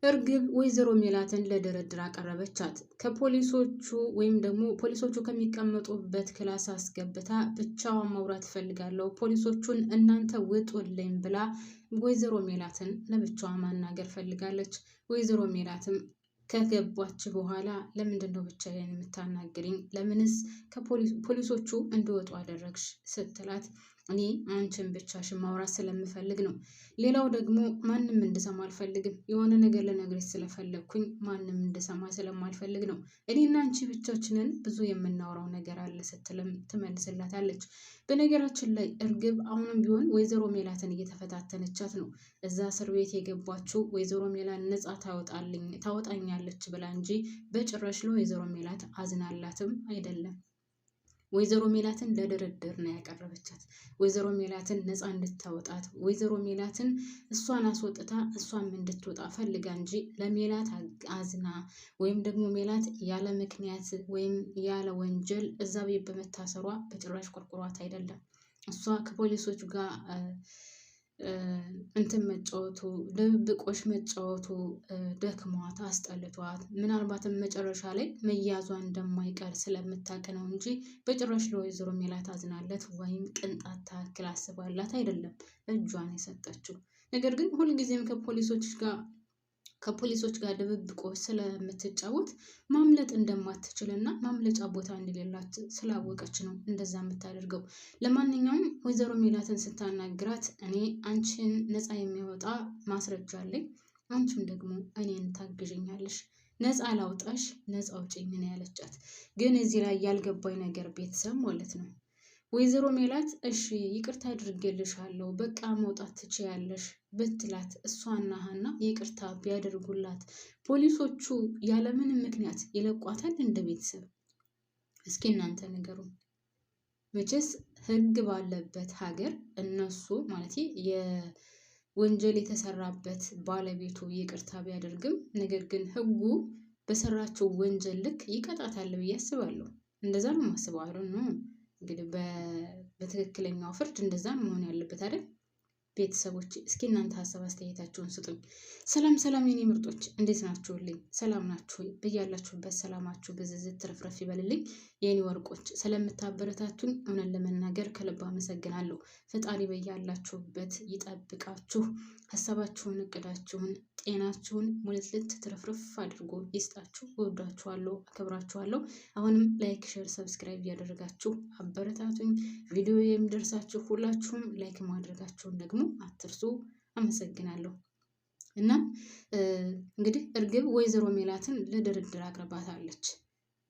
እርግብ ወይዘሮ ሜላትን ለድርድር አቀረበቻት። ከፖሊሶቹ ወይም ደግሞ ፖሊሶቹ ከሚቀመጡበት ክላስ አስገብታ ብቻዋን ማውራት ፈልጋለሁ፣ ፖሊሶቹን እናንተ ውጡልኝ ብላ ወይዘሮ ሜላትን ለብቻዋ ማናገር ፈልጋለች። ወይዘሮ ሜላትም ከገባች በኋላ ለምንድን ነው ብቻዬን የምታናግሪኝ? ለምንስ ከፖሊሶቹ እንዲወጡ አደረግሽ? ስትላት እኔ አንቺን ብቻሽን ማውራት ስለምፈልግ ነው። ሌላው ደግሞ ማንም እንድሰማ አልፈልግም። የሆነ ነገር ልነግርሽ ስለፈለግኩኝ ማንም እንድሰማ ስለማልፈልግ ነው። እኔና አንቺ ብቻችንን ብዙ የምናወራው ነገር አለ ስትልም ትመልስላታለች። በነገራችን ላይ እርግብ አሁንም ቢሆን ወይዘሮ ሜላትን እየተፈታተነቻት ነው። እዛ እስር ቤት የገባችው ወይዘሮ ሜላት ነጻ ታወጣኛለች ብላ እንጂ በጭራሽ ለወይዘሮ ሜላት አዝናላትም አይደለም። ወይዘሮ ሜላትን ለድርድር ነው ያቀረበቻት። ወይዘሮ ሜላትን ነፃ እንድታወጣት፣ ወይዘሮ ሜላትን እሷን አስወጥታ እሷም እንድትወጣ ፈልጋ እንጂ ለሜላት አዝና ወይም ደግሞ ሜላት ያለ ምክንያት ወይም ያለ ወንጀል እዛ ቤት በመታሰሯ በጭራሽ ቆርቆሯት አይደለም። እሷ ከፖሊሶች ጋር እንትን መጫወቱ ድብብቆሽ መጫወቱ ደክሟት አስጠልቷት ምናልባትም መጨረሻ ላይ መያዟ እንደማይቀር ስለምታውቅ ነው እንጂ በጭራሽ ለወይዘሮ ሜላት አዝናለት ወይም ቅንጣት ታክል አስባላት አይደለም እጇን የሰጠችው። ነገር ግን ሁልጊዜም ከፖሊሶች ጋር ድብብቆሽ ስለምትጫወት ማምለጥ እንደማትችልና ማምለጫ ቦታ እንደሌላት ስላወቀች ነው እንደዛ የምታደርገው። ለማንኛውም ወይዘሮ ሜላትን ስታናግራት እኔ አንቺን ነፃ የሚያወጣ ማስረጃ አለኝ፣ አንቺም ደግሞ እኔን ታግዥኛለሽ፣ ነፃ ላውጣሽ፣ ነፃ አውጪኝ ነው ያለቻት። ግን እዚህ ላይ ያልገባኝ ነገር ቤተሰብ ማለት ነው ወይዘሮ ሜላት እሺ ይቅርታ አድርጌልሻለሁ በቃ መውጣት ትችያለሽ ብትላት እሷና ሀና ይቅርታ ቢያደርጉላት ፖሊሶቹ ያለምንም ምክንያት ይለቋታል እንደ ቤተሰብ? እስኪ እናንተ ንገሩን። መቼስ ሕግ ባለበት ሀገር እነሱ ማለት የወንጀል የተሰራበት ባለቤቱ ይቅርታ ቢያደርግም ነገር ግን ሕጉ በሰራቸው ወንጀል ልክ ይቀጣታል ብዬ አስባለሁ። እንደዛ ነው የማስበው። አይደል ነው እንግዲህ በትክክለኛው ፍርድ እንደዛ መሆን ያለበት አይደል? ቤተሰቦች እስኪ እናንተ ሀሳብ አስተያየታችሁን ስጡኝ። ሰላም ሰላም የኔ ምርጦች እንዴት ናችሁልኝ? ሰላም ናችሁ? በያላችሁበት ሰላማችሁ ብዝዝት ትረፍረፍ ይበልልኝ። የኔ ወርቆች ስለምታበረታቱኝ እውነት ለመናገር ከልብ አመሰግናለሁ። ፈጣሪ በያላችሁበት ይጠብቃችሁ። ሀሳባችሁን፣ እቅዳችሁን፣ ጤናችሁን ሙልትልት ትረፍረፍ አድርጎ ይስጣችሁ። እወዳችኋለሁ፣ አከብራችኋለሁ። አሁንም ላይክ፣ ሼር፣ ሰብስክራይብ እያደረጋችሁ አበረታቱኝ። ቪዲዮ የሚደርሳችሁ ሁላችሁም ላይክ ማድረጋችሁን ደግሞ አትርሱ። አመሰግናለሁ። እና እንግዲህ እርግብ ወይዘሮ ሜላትን ለድርድር አቅርባታለች።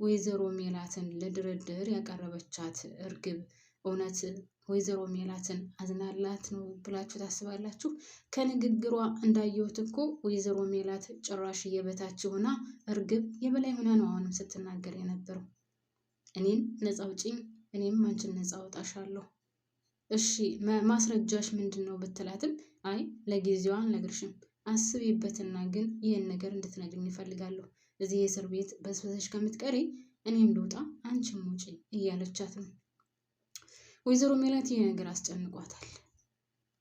ወይዘሮ ሜላትን ለድርድር ያቀረበቻት እርግብ እውነት ወይዘሮ ሜላትን አዝናላት ነው ብላችሁ ታስባላችሁ? ከንግግሯ እንዳየሁት እኮ ወይዘሮ ሜላት ጭራሽ የበታች ሆና እርግብ የበላይ ሆና ነው አሁንም ስትናገር የነበረው። እኔን ነፃ አውጪኝ፣ እኔም አንቺን ነፃ አውጣሻለሁ፣ እሺ ማስረጃሽ ምንድን ነው ብትላትም አይ ለጊዜው አልነግርሽም፣ አስቢበትና ግን ይህን ነገር እንድትነግሪኝ እፈልጋለሁ። እዚህ የእስር ቤት በስበሰሽ ከምትቀሪ እኔም ልውጣ አንቺም ውጪ እያለቻት ነው። ወይዘሮ ሜላት ይህ ነገር አስጨንቋታል።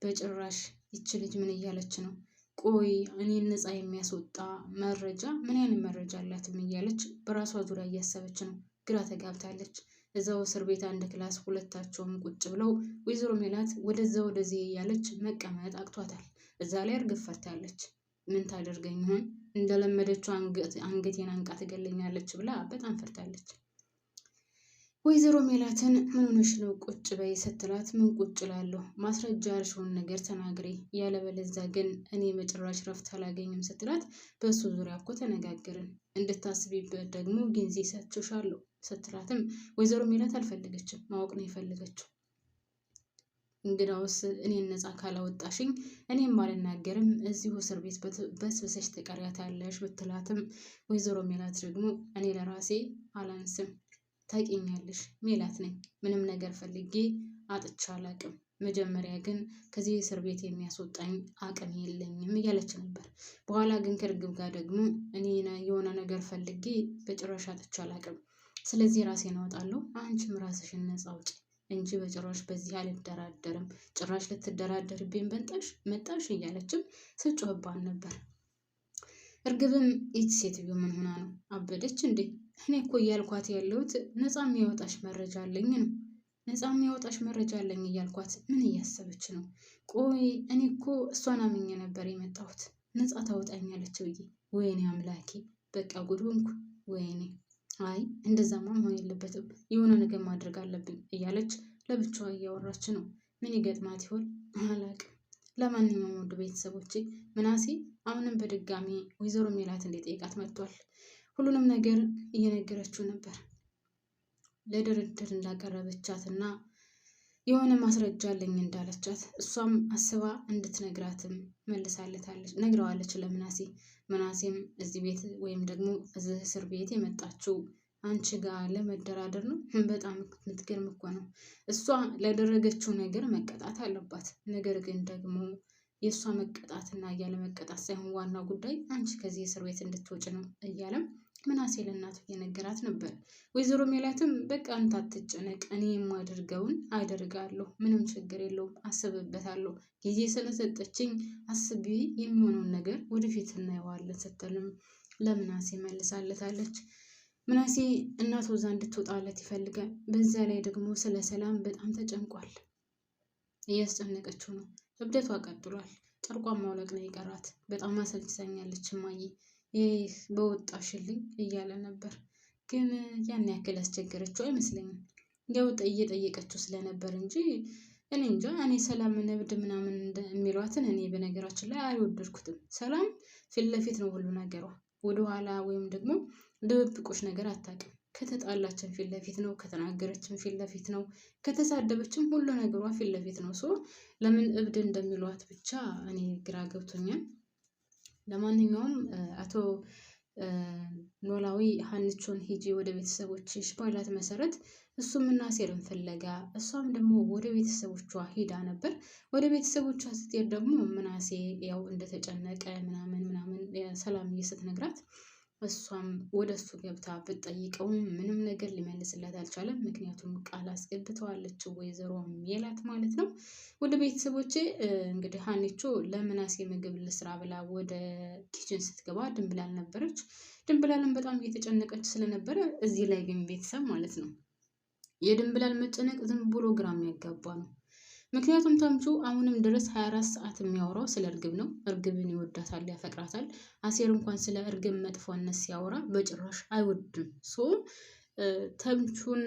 በጭራሽ ይች ልጅ ምን እያለች ነው? ቆይ እኔን ነፃ የሚያስወጣ መረጃ ምን አይነት መረጃ አላትም እያለች በራሷ ዙሪያ እያሰበች ነው። ግራ ተጋብታለች። እዛው እስር ቤት አንድ ክላስ ሁለታቸውም ቁጭ ብለው ወይዘሮ ሜላት ወደዛ ወደዚህ እያለች መቀመጥ አቅቷታል። እዛ ላይ እርግብ ፈርታለች። ምን ታደርገኝ ይሆን? እንደለመደችው አንገቴን አንቃ ትገለኛለች ብላ በጣም ፈርታለች። ወይዘሮ ሜላትን ምን ሆነሽ ነው ቁጭ በይ ስትላት ምን ቁጭ እላለሁ? ማስረጃ ያልሽውን ነገር ተናግሬ፣ ያለበለዚያ ግን እኔ መጨረሻ ረፍት አላገኝም ስትላት በእሱ ዙሪያ እኮ ተነጋገርን፣ እንድታስቢበት ደግሞ ጊዜ ሰጥቼሻለሁ ስትላትም ወይዘሮ ሜላት አልፈለገችም፣ ማወቅ ነው የፈለገችው። እንግዳውስ እኔን ነፃ ካላወጣሽኝ እኔም አልናገርም፣ እዚሁ እስር ቤት በስብሰሽ ትቀሪያታለሽ ብትላትም ወይዘሮ ሜላት ደግሞ እኔ ለራሴ አላንስም፣ ታውቂኛለሽ፣ ሜላት ነኝ፣ ምንም ነገር ፈልጌ አጥቻ አላቅም፣ መጀመሪያ ግን ከዚህ እስር ቤት የሚያስወጣኝ አቅም የለኝም እያለች ነበር። በኋላ ግን ከእርግብ ጋር ደግሞ እኔ የሆነ ነገር ፈልጌ በጭራሽ አጥቻ አላቅም፣ ስለዚህ ራሴን አወጣለሁ፣ አንቺም ራስሽን ነፃ አውጪ እንጂ በጭራሽ በዚህ አልደራደርም፣ ጭራሽ ልትደራደርብኝ መጣሽ እያለችም ስጮህባን ነበር። እርግብም ይህች ሴትዮ ምን ሆና ነው? አበደች እንዴ? እኔ እኮ እያልኳት ያለሁት ነፃ የሚያወጣሽ መረጃ አለኝ ነው። ነፃ የሚያወጣሽ መረጃ አለኝ እያልኳት ምን እያሰበች ነው? ቆይ እኔ እኮ እሷን አምኜ ነበር የመጣሁት ነፃ ታወጣኛለች ብዬ። ወይኔ አምላኬ፣ በቃ ጉድ ሆንኩ። ወይኔ፣ አይ እንደዛማ መሆን የለበትም፣ የሆነ ነገር ማድረግ አለብኝ እያለች ለብቻዋ እያወራች ነው። ምን ይገጥማት ይሆን አላቅም። ለማንኛውም ውድ ቤተሰቦቼ ምናሴ አሁንም በድጋሚ ወይዘሮ ሜላት እንዲጠይቃት መጥቷል። ሁሉንም ነገር እየነገረችው ነበር። ለድርድር እንዳቀረበቻት እና የሆነ ማስረጃ አለኝ እንዳለቻት እሷም አስባ እንድትነግራትም መልሳለታለች፣ ነግረዋለች ለምናሴ። ምናሴም እዚህ ቤት ወይም ደግሞ እዚህ እስር ቤት የመጣችው አንቺ ጋር ለመደራደር ነው። በጣም የምትገርም እኮ ነው። እሷ ላደረገችው ነገር መቀጣት አለባት። ነገር ግን ደግሞ የእሷ መቀጣትና እያለ መቀጣት ሳይሆን ዋና ጉዳይ አንቺ ከዚህ እስር ቤት እንድትወጭ ነው እያለም ምናሴ ለእናቱ እየነገራት ነበር። ወይዘሮ ሜላትም በቃ አንተ አትጨነቅ፣ እኔ የማደርገውን አደርጋለሁ፣ ምንም ችግር የለውም፣ አስብበታለሁ፣ ጊዜ ስለሰጠችኝ አስቢ፣ የሚሆነውን ነገር ወደፊት እናየዋለን ስትልም ለምናሴ መልሳለታለች። ምናሴ እናቱ እዛ እንድትወጣለት ይፈልጋል። በዛ ላይ ደግሞ ስለ ሰላም በጣም ተጨንቋል። እያስጨነቀችው ነው። እብደቷ ቀጥሏል። ጨርቋን ማውለቅ ነው የቀራት። በጣም አሰልችታኛለች እማዬ፣ ይህ በወጣሽልኝ እያለ ነበር። ግን ያን ያክል ያስቸገረችው አይመስለኝም። ያው እየጠየቀችው ስለነበር እንጂ እኔ እንጃ። እኔ ሰላም እብድ ምናምን የሚሏትን እኔ በነገራችን ላይ አልወደድኩትም። ሰላም ፊት ለፊት ነው ሁሉ ነገሯ፣ ወደኋላ ወይም ደግሞ ድብብቆሽ ነገር አታውቅም። ከተጣላችን ፊት ለፊት ነው፣ ከተናገረችን ፊት ለፊት ነው፣ ከተሳደበችም ሁሉ ነገሯ ፊት ለፊት ነው። ለምን እብድ እንደሚሏት ብቻ እኔ ግራ ገብቶኛል። ለማንኛውም አቶ ኖላዊ ሀንቾን ሂጂ ወደ ቤተሰቦችሽ ባላት መሰረት እሱም ምናሴርን ፍለጋ እሷም ደግሞ ወደ ቤተሰቦቿ ሂዳ ነበር። ወደ ቤተሰቦቿ ስትሄድ ደግሞ ምናሴ ያው እንደተጨነቀ ምናምን ሰላምዬ ስትነግራት እሷም ወደ እሱ ገብታ ብትጠይቀውም ምንም ነገር ሊመልስላት አልቻለም። ምክንያቱም ቃል አስገብተዋለች ወይዘሮ ሜላት ማለት ነው። ወደ ቤተሰቦቼ እንግዲህ ሀኒቾ ለምናሴ ምግብ ልስራ ብላ ወደ ኪችን ስትገባ ድንብላል ነበረች። ድንብላልን በጣም እየተጨነቀች ስለነበረ እዚህ ላይ ግን ቤተሰብ ማለት ነው የድንብላል መጨነቅ ዝም ብሎ ግራ የሚያጋባ ነው። ምክንያቱም ተምቹ አሁንም ድረስ 24 ሰዓት የሚያወራው ስለ እርግብ ነው። እርግብን ይወዳታል፣ ያፈቅራታል። አሴር እንኳን ስለ እርግብ መጥፎነት ሲያወራ በጭራሽ አይወድም። ተምቹን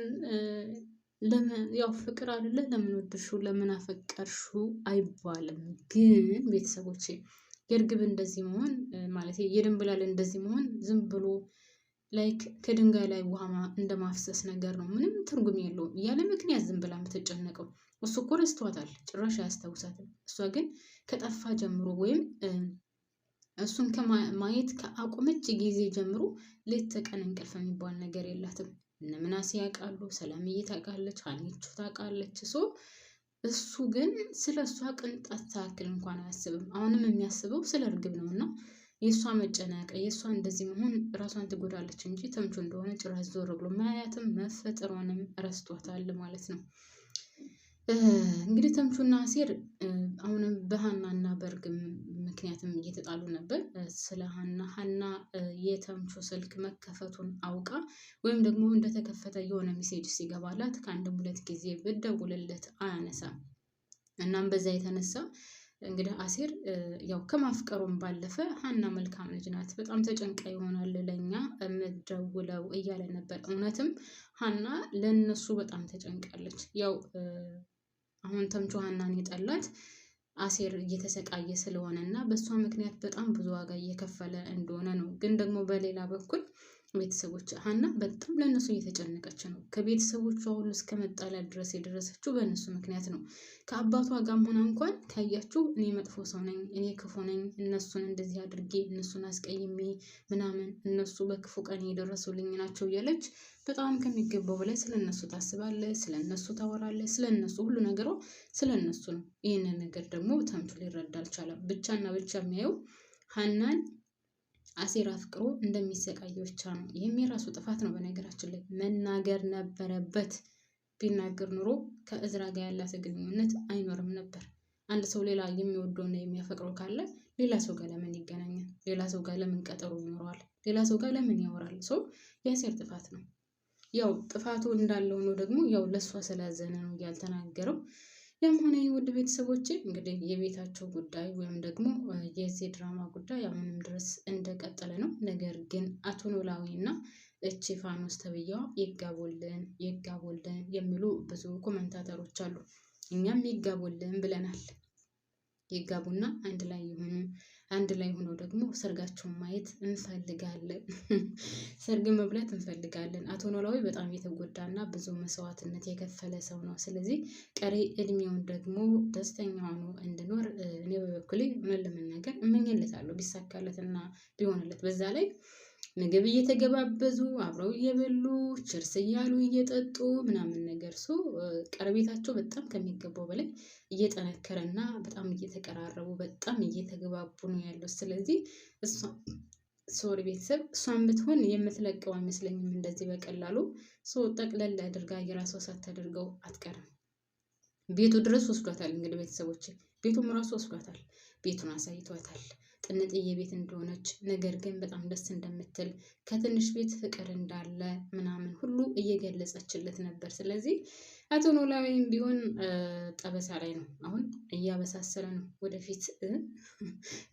ያው ፍቅር አይደለ ለምን ወደድሽው ለምን አፈቀርሽው አይባልም። ግን ቤተሰቦቼ የእርግብ እንደዚህ መሆን ማለት የድንብላል እንደዚህ መሆን ዝም ብሎ ላይክ ከድንጋይ ላይ ውሃ እንደማፍሰስ ነገር ነው። ምንም ትርጉም የለውም። ያለ ምክንያት ዝም ብላ የምትጨነቀው እሱ እኮ ረስቷታል፣ ጭራሽ አያስታውሳትም። እሷ ግን ከጠፋ ጀምሮ ወይም እሱን ከማየት ከአቆመች ጊዜ ጀምሮ ሌት ተቀን እንቅልፍ የሚባል ነገር የላትም። እነ ምናሴ ያውቃሉ፣ ሰላምዬ ታውቃለች፣ ሀኒቾ ታውቃለች። እሱ ግን ስለ እሷ ቅንጣት ታክል እንኳን አያስብም። አሁንም የሚያስበው ስለ እርግብ ነው እና የእሷ መጨነቅ የእሷ እንደዚህ መሆን ራሷን ትጎዳለች እንጂ ተምቹ እንደሆነ ጭራሽ ዞር ብሎ ማያትም መፈጠሯንም ረስቷታል ማለት ነው። እንግዲህ ተምቹና አሴር አሁንም በሀናና በእርግብ ምክንያትም እየተጣሉ ነበር። ስለ ሀና የተምቹ ስልክ መከፈቱን አውቃ ወይም ደግሞ እንደተከፈተ የሆነ ሜሴጅ ሲገባላት ከአንድም 2 ጊዜ ብትደውልለት አያነሳም። እናም በዛ የተነሳ እንግዲህ አሴር ያው ከማፍቀሩም ባለፈ ሀና መልካም ልጅ ናት፣ በጣም ተጨንቃ ይሆናል ለኛ የምትደውለው እያለ ነበር። እውነትም ሀና ለነሱ በጣም ተጨንቃለች። ያው አሁን ተምቹ ሀናን የጠላት አሴር እየተሰቃየ ስለሆነ እና በእሷ ምክንያት በጣም ብዙ ዋጋ እየከፈለ እንደሆነ ነው። ግን ደግሞ በሌላ በኩል ቤተሰቦች ሀና በጣም ለእነሱ እየተጨነቀች ነው። ከቤተሰቦቿ ሁሉ እስከ መጣላት ድረስ የደረሰችው በእነሱ ምክንያት ነው። ከአባቷ ጋርም ሆና እንኳን ካያችሁ እኔ መጥፎ ሰው ነኝ፣ እኔ ክፉ ነኝ፣ እነሱን እንደዚህ አድርጌ እነሱን አስቀይሜ ምናምን እነሱ በክፉ ቀን የደረሱልኝ ናቸው እያለች በጣም ከሚገባው በላይ ስለነሱ ታስባለች፣ ስለነሱ ታወራለች፣ ስለነሱ ሁሉ ነገሯ ስለነሱ ነው። ይህንን ነገር ደግሞ ተምቹ ሊረዳ አልቻለም። ብቻና ብቻ የሚያየው ሀናን አሴር አፍቅሮ እንደሚሰቃየው ብቻ ነው። ይህም የራሱ ጥፋት ነው። በነገራችን ላይ መናገር ነበረበት። ቢናገር ኑሮ ከእዝራ ጋር ያላት ግንኙነት አይኖርም ነበር። አንድ ሰው ሌላ የሚወደውና የሚያፈቅረው ካለ ሌላ ሰው ጋር ለምን ይገናኛል? ሌላ ሰው ጋር ለምን ቀጠሮ ይኖረዋል? ሌላ ሰው ጋር ለምን ያወራል? ሰው የአሴር ጥፋት ነው። ያው ጥፋቱ እንዳለው ነው ደግሞ ያው ለእሷ ስላዘነ ነው ያልተናገረው። ያም ሆነ ውድ ቤተሰቦቼ እንግዲህ የቤታቸው ጉዳይ ወይም ደግሞ የዚህ ድራማ ጉዳይ አሁንም ድረስ እንደቀጠለ ነው። ነገር ግን አቶ ኖላዊ እና እቺ ፋኖስ ተብያዋ ይጋቡልን የሚሉ ብዙ ኮመንታተሮች አሉ። እኛም ይጋቡልን ብለናል። ይጋቡና አንድ ላይ ይሆኑ። አንድ ላይ ሆነው ደግሞ ሰርጋቸውን ማየት እንፈልጋለን። ሰርግ መብላት እንፈልጋለን። አቶ ኖላዊ በጣም የተጎዳና ብዙ መስዋዕትነት የከፈለ ሰው ነው። ስለዚህ ቀሪ እድሜውን ደግሞ ደስተኛ ሆኖ እንዲኖር እኔ በበኩሌ ምን ለመናገር እመኝለታለሁ። ቢሳካለትና ቢሆንለት በዛ ላይ ምግብ እየተገባበዙ አብረው እየበሉ ችርስ እያሉ እየጠጡ ምናምን ነገር ቀረቤታቸው በጣም ከሚገባው በላይ እየጠነከረና በጣም እየተቀራረቡ በጣም እየተገባቡ ነው ያለው። ስለዚህ ሶሪ ቤተሰብ እሷን ብትሆን የምትለቀው አይመስለኝም እንደዚህ በቀላሉ ጠቅለል አድርጋ የራሷ ሳታደርገው አትቀርም። ቤቱ ድረስ ወስዷታል። እንግዲህ ቤተሰቦች ቤቱም ራሱ ወስዷታል። ቤቱን አሳይቷታል። ጥንጥዬ ቤት እንደሆነች ነገር ግን በጣም ደስ እንደምትል ከትንሽ ቤት ፍቅር እንዳለ ምናምን ሁሉ እየገለጸችለት ነበር። ስለዚህ አቶ ኖላዊም ቢሆን ጠበሳ ላይ ነው። አሁን እያበሳሰለ ነው። ወደፊት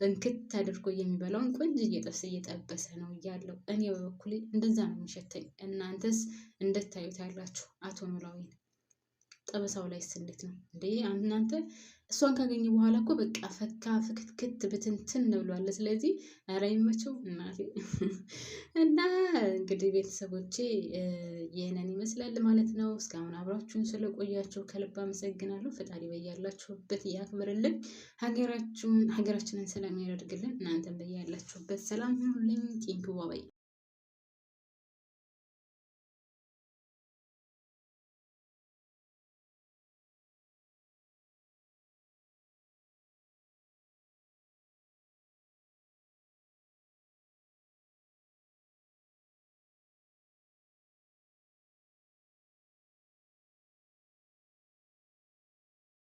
እንክት አድርጎ የሚበላውን ቆንጆ ጥብስ እየጠበሰ ነው ያለው። እኔ በበኩሌ እንደዛ ነው የሚሸተኝ። እናንተስ እንደታዩት ያላችሁ አቶ ኖላዊን ጠበሳው ላይ እንዴት ነው እንዴ? እናንተ እሷን ካገኘ በኋላ እኮ በቃ ፈካ ፍክትክት ብትንትን ብሏል። ስለዚህ ኧረ ይመቸው እናቴ። እና እንግዲህ ቤተሰቦቼ ይህንን ይመስላል ማለት ነው። እስካሁን አብራችሁን ስለቆያችሁ ከልብ አመሰግናለሁ። ፈጣሪ በያላችሁበት ያክብርልን። ሀገራችንን ሰላም ያደርግልን። እናንተም በያላችሁበት ሰላም ሁኑልኝ። ቴንኪው ባባይ